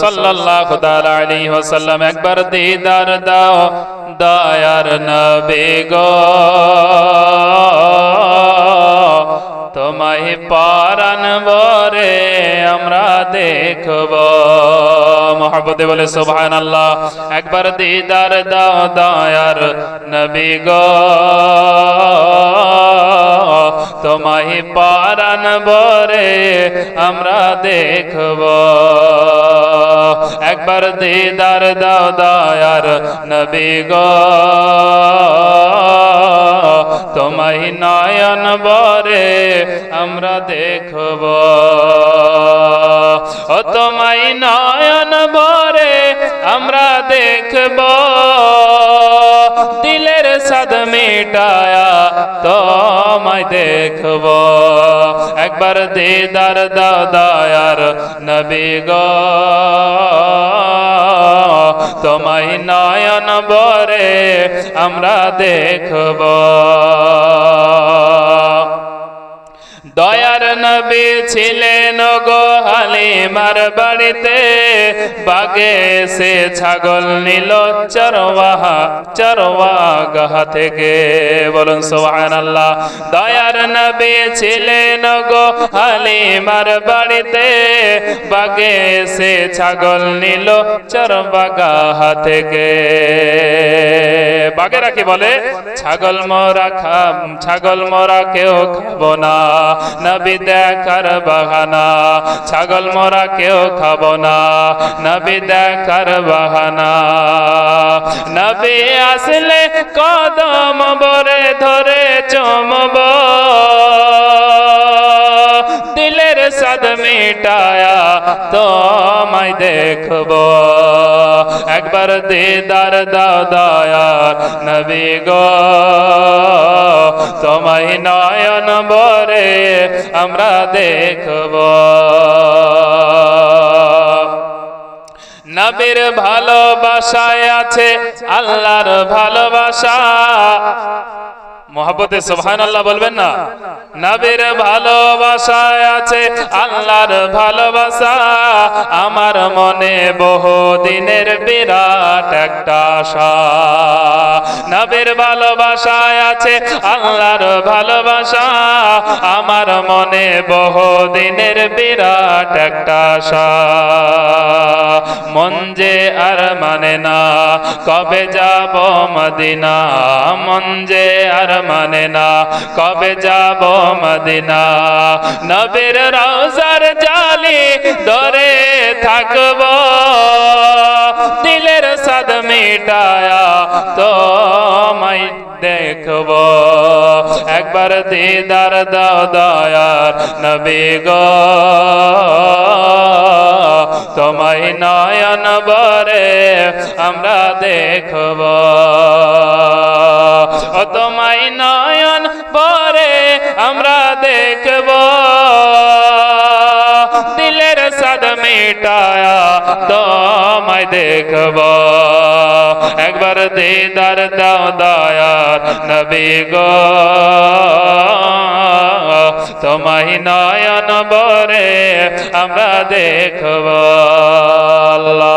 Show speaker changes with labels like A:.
A: সাল্লাল্লাহু তাআলা আলাইহি ওয়াসাল্লাম একবার দিদার দাও দয়ার নবী গো, তোমায় পরাণ ভরে আমরা দেখব। মহব্বতে বলে সুবহানাল্লাহ। একবার দিদার দাও দয়ার নবী গো, তোমায় পরাণ ভরে আমরা দেখব। একবার দিদার দাও দয়ার নবী গো, তোমায় নয়ন ভরে আমরা দেখব। ও তোমায় নয়ন ভরে আমরা দেখব, দিলের সাদ মিটায়া তোমায় দেখব। একবার দিদার দাও দয়ার নবী গো, তোমায় নয়ন ভরে আমরা দেখব। দয়ার নবী ছিলেন গো হালিমার বাড়িতে, বাগে সে ছাগল নিল চরওয়াগাহ থেকে। বলুন সুবহানাল্লাহ। দয়ার নবী ছিলেন গো হালিমার বাড়িতে, বাগে সে ছাগল নিল চরওয়াগাহ থেকে। বাগেরা কি বলে? ছাগল মোরা কেউ খাবো না, নবী দেখার বাহানা। ছাগল মোরা কেউ খাবো না, নবী দেখার বাহানা। নবী আসলে কদম ভরে ধরে চুমব, দিলের সাদ মিটায়া তোমায় দেখব। একবার দিদার দাও দয়ার নবী গো, তোমায় নয়ন ভরে আমরা দেখব। নবীর ভালোবাসায় আছে আল্লাহর ভালোবাসা। মহব্বতে সুবহানাল্লাহ বলবেন না? নবীর ভালোবাসায় আছে আল্লাহর ভালোবাসা, আমার মনে বহু দিনের বিরাট একটা আশা। নবীর ভালোবাসায় আছে আল্লাহর ভালোবাসা, আমার মনে বহু দিনের বিরাট একটা আশা। মন যে আর মানে না কবে যাব মদিনা, মন যে আর মানে না কবে যাব মদিনা। নবীর রওজার জালি ধরে থাকব, দিলের সাদ মিটায়া তোমায় দেখব। একবার দিদার দাও দয়ার নবী গো, তোমায় নয়ন ভরে আমরা দেখব। ও তোমায় নয়ন ভরে আমরা দেখব, দিলের সাদ মিটায়া তোমায় দেখব। একবার দিদার দাও দয়ার নবী গো, তোমায় নয়ন ভরে আমরা দেখব। আল্লাহ।